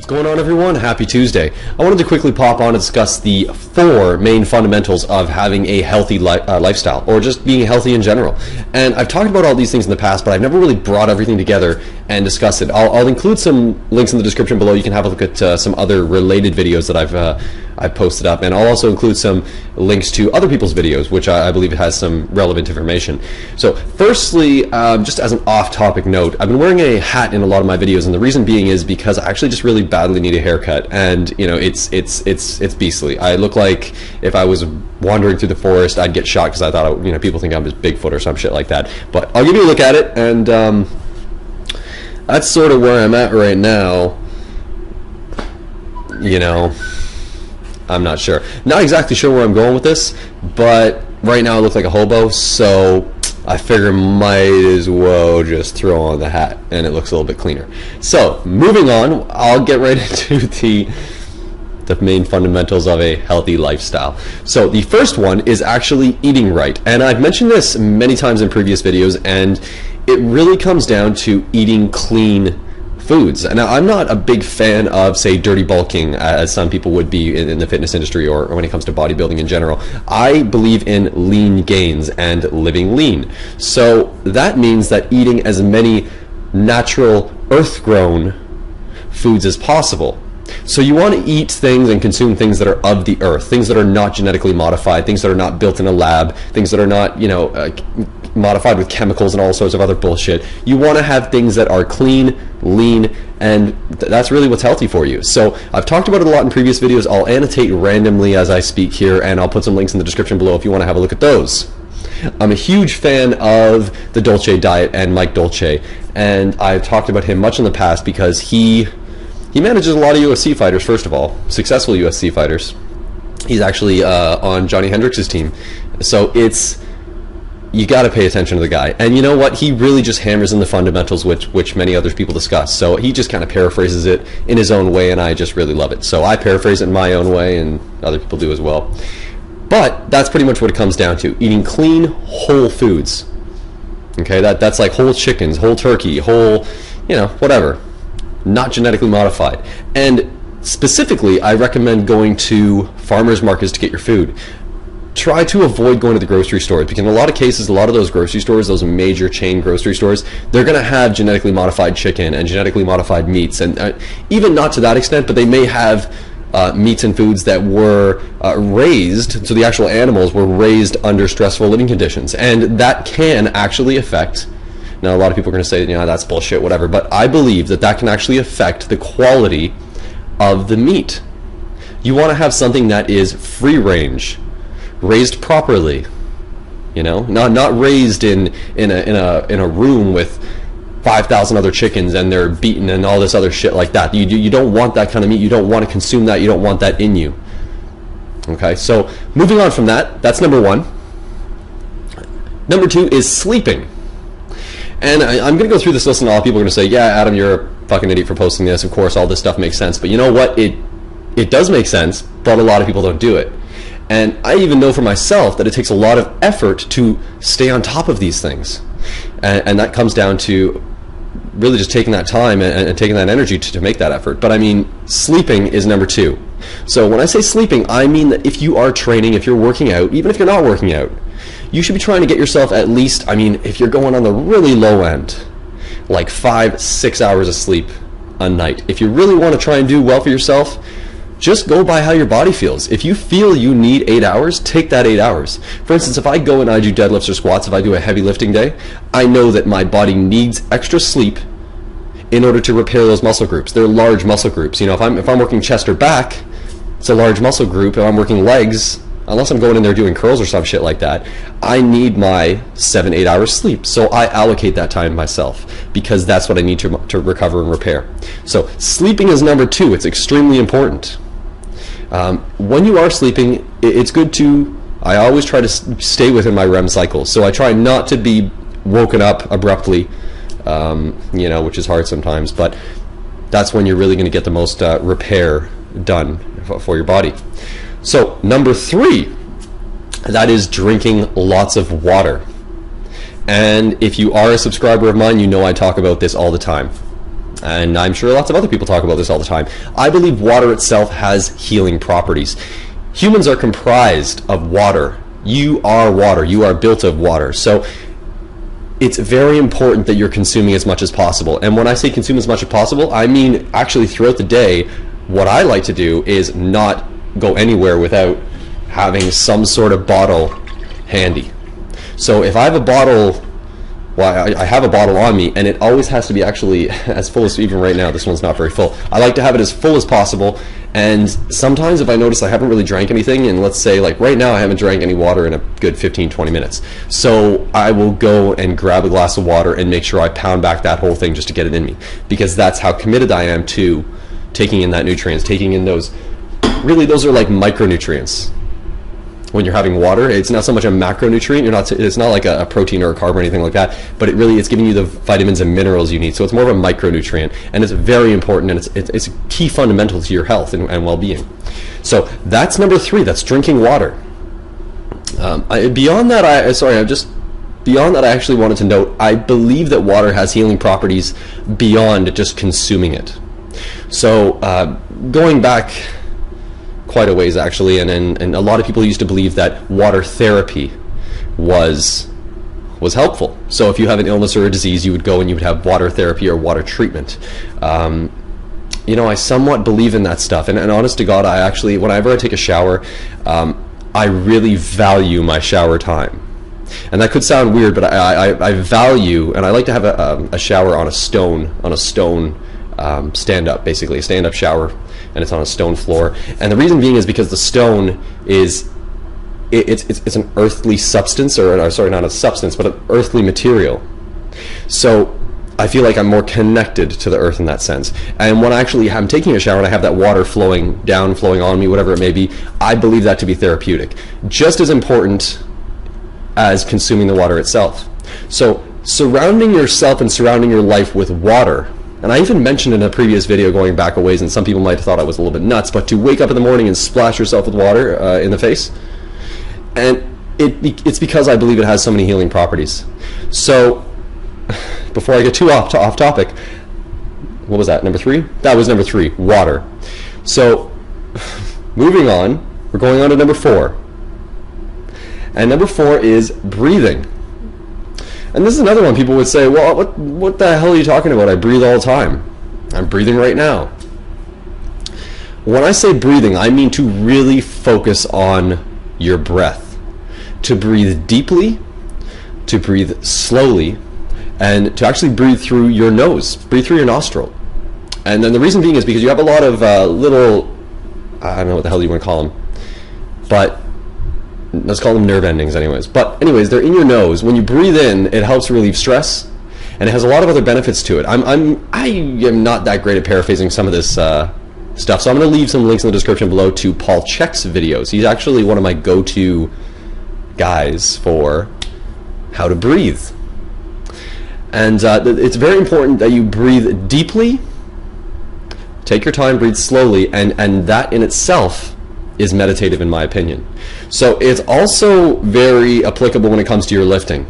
Going on, everyone? Happy Tuesday. I wanted to quickly pop on and discuss the 4 main fundamentals of having a healthy lifestyle, or just being healthy in general. And I've talked about all these things in the past, but I've never really brought everything together and discussed it. I'll include some links in the description below. You can have a look at some other related videos that I've posted up, and I'll also include some links to other people's videos, which I believe has some relevant information. So firstly, just as an off-topic note, I've been wearing a hat in a lot of my videos, and the reason being is because I actually just really badly need a haircut, and you know, it's beastly. I look like if I was wandering through the forest, I'd get shot because I thought, you know, people think I'm just Bigfoot or some shit like that. But I'll give you a look at it, and that's sort of where I'm at right now. You know, I'm not sure. Not exactly sure where I'm going with this, but right now I look like a hobo, so I figure might as well just throw on the hat, and it looks a little bit cleaner. So, moving on, I'll get right into the main fundamentals of a healthy lifestyle. So, the first one is actually eating right, and I've mentioned this many times in previous videos, and it really comes down to eating clean foods. Now, I'm not a big fan of, say, dirty bulking, as some people would be in the fitness industry or when it comes to bodybuilding in general. I believe in lean gains and living lean. So that means that eating as many natural, earth-grown foods as possible. So you want to eat things and consume things that are of the earth, things that are not genetically modified, things that are not built in a lab, things that are not, you know, modified with chemicals and all sorts of other bullshit. You want to have things that are clean, lean, and that's really what's healthy for you. So I've talked about it a lot in previous videos. I'll annotate randomly as I speak here, and I'll put some links in the description below if you want to have a look at those. I'm a huge fan of the Dolce diet and Mike Dolce, and I've talked about him much in the past because he manages a lot of UFC fighters, first of all, successful UFC fighters. He's actually on Johnny Hendrix's team. So you got to pay attention to the guy. And you know what? He really just hammers in the fundamentals, which many other people discuss. So he just kind of paraphrases it in his own way, and I just really love it. So I paraphrase it in my own way, and other people do as well. But that's pretty much what it comes down to. Eating clean, whole foods. Okay, that's like whole chickens, whole turkey, whole, you know, whatever. Not genetically modified. And specifically, I recommend going to farmers markets to get your food. Try to avoid going to the grocery stores, because in a lot of cases, a lot of those grocery stores, those major chain grocery stores, they're going to have genetically modified chicken and genetically modified meats, and even not to that extent, but they may have meats and foods that were raised, so the actual animals were raised under stressful living conditions, and that can actually affect. Now, a lot of people are going to say, you know, that's bullshit, whatever, but I believe that can actually affect the quality of the meat. You want to have something that is free range, raised properly, you know, not raised in a room with 5,000 other chickens and they're beaten and all this other shit like that. You don't want that kind of meat. You don't want to consume that. You don't want that in you. Okay, so moving on from that, that's number 1. Number 2 is sleeping. And I'm going to go through this list, and all people are going to say, yeah, Adam, you're a fucking idiot for posting this. Of course, all this stuff makes sense. But you know what? It does make sense, but a lot of people don't do it. And I even know for myself that it takes a lot of effort to stay on top of these things. And that comes down to really just taking that time and taking that energy to make that effort. But I mean, sleeping is number 2. So when I say sleeping, I mean that if you are training, if you're working out, even if you're not working out, you should be trying to get yourself at least, I mean, if you're going on the really low end, like 5-6 hours of sleep a night. If you really want to try and do well for yourself, just go by how your body feels. If you feel you need 8 hours, take that 8 hours. For instance, if I go and I do deadlifts or squats, if I do a heavy lifting day, I know that my body needs extra sleep in order to repair those muscle groups. They're large muscle groups. You know, if I'm working chest or back, it's a large muscle group. If I'm working legs, unless I'm going in there doing curls or some shit like that, I need my 7-8 hours sleep. So I allocate that time myself because that's what I need to recover and repair. So sleeping is number 2. It's extremely important. When you are sleeping, it's good to, I always try to stay within my REM cycles. So I try not to be woken up abruptly, you know, which is hard sometimes, but that's when you're really going to get the most repair done for your body. So number 3, that is drinking lots of water. And if you are a subscriber of mine, you know I talk about this all the time. and I'm sure lots of other people talk about this all the time. I believe water itself has healing properties. Humans are comprised of water. You are water. You are built of water. So it's very important that you're consuming as much as possible. And when I say consume as much as possible, I mean actually throughout the day, what I like to do is not go anywhere without having some sort of bottle handy. So if I have a bottle, well, I have a bottle on me, and it always has to be actually as full as, even right now, this one's not very full. I like to have it as full as possible, and sometimes if I notice I haven't really drank anything, and let's say like right now I haven't drank any water in a good 15-20 minutes, so I will go and grab a glass of water and make sure I pound back that whole thing just to get it in me, because that's how committed I am to taking in that nutrients, taking in those, really those are like micronutrients. When you're having water, it's not so much a macronutrient. It's not like a protein or a carb or anything like that. But it's giving you the vitamins and minerals you need. So it's more of a micronutrient, and it's very important, and it's a key fundamental to your health and well-being. So that's number 3. That's drinking water. Beyond that, I actually wanted to note, I believe that water has healing properties beyond just consuming it. So going back quite a ways actually, and a lot of people used to believe that water therapy was helpful. So if you have an illness or a disease, you would go and you would have water therapy or water treatment. You know, I somewhat believe in that stuff, and honest to God, I actually, whenever I take a shower, I really value my shower time. And that could sound weird, but I value, and I like to have a shower on a stone stand-up, basically a stand-up shower, and it's on a stone floor. And the reason being is because the stone is it's an earthly substance, or sorry, not a substance, but an earthly material. So I feel like I'm more connected to the earth in that sense. And when I'm taking a shower and I have that water flowing down, flowing on me, whatever it may be, I believe that to be therapeutic, just as important as consuming the water itself. So surrounding yourself and surrounding your life with water. And I even mentioned in a previous video going back a ways, and some people might have thought I was a little bit nuts, but to wake up in the morning and splash yourself with water in the face, and it's because I believe it has so many healing properties. So before I get too off topic, what was that, number 3? That was number 3, water. So moving on, we're going on to number 4. And number 4 is breathing. And this is another one. People would say, well, what the hell are you talking about? I breathe all the time. I'm breathing right now. When I say breathing, I mean to really focus on your breath. To breathe deeply, to breathe slowly, and to actually breathe through your nose, breathe through your nostril. And then the reason being is because you have a lot of little, I don't know what the hell you want to call them, but let's call them nerve endings anyways. But anyways, they're in your nose. When you breathe in, it helps relieve stress, and it has a lot of other benefits to it. I am not that great at paraphrasing some of this stuff, so I'm going to leave some links in the description below to Paul Chek's videos. He's actually one of my go-to guys for how to breathe. And it's very important that you breathe deeply, take your time, breathe slowly, and that in itself is meditative in my opinion. So it's also very applicable when it comes to your lifting.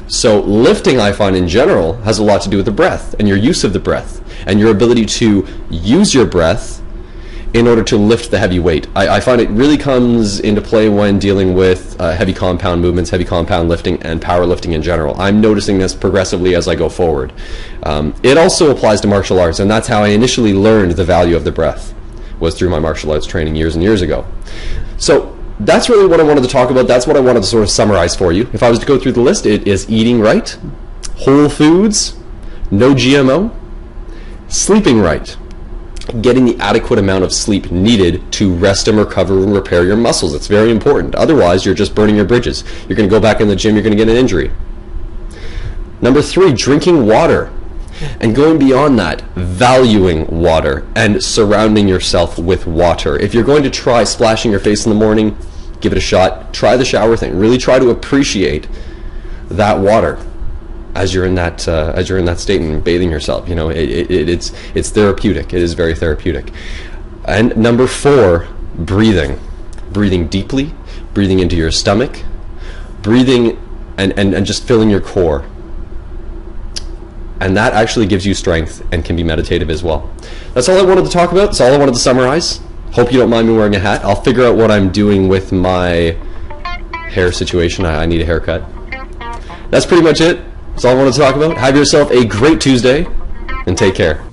So lifting, I find in general, has a lot to do with the breath and your use of the breath and your ability to use your breath in order to lift the heavy weight. I find it really comes into play when dealing with heavy compound movements, heavy compound lifting, and powerlifting in general. I'm noticing this progressively as I go forward. It also applies to martial arts, and that's how I initially learned the value of the breath, was through my martial arts training years and years ago. So that's really what I wanted to talk about. That's what I wanted to sort of summarize for you. If I was to go through the list, it is eating right, whole foods, no GMO, sleeping right, getting the adequate amount of sleep needed to rest and recover and repair your muscles. It's very important. Otherwise, you're just burning your bridges. You're going to go back in the gym, you're going to get an injury. Number 3, drinking water. And going beyond that, valuing water and surrounding yourself with water. If you're going to try splashing your face in the morning, give it a shot. Try the shower thing. Really try to appreciate that water as you're in that state and bathing yourself. You know, it's therapeutic. It is very therapeutic. And number 4, breathing. Breathing deeply, breathing into your stomach, breathing and just filling your core. and that actually gives you strength and can be meditative as well. That's all I wanted to talk about. That's all I wanted to summarize. Hope you don't mind me wearing a hat. I'll figure out what I'm doing with my hair situation. I need a haircut. That's pretty much it. That's all I wanted to talk about. Have yourself a great Tuesday, and take care.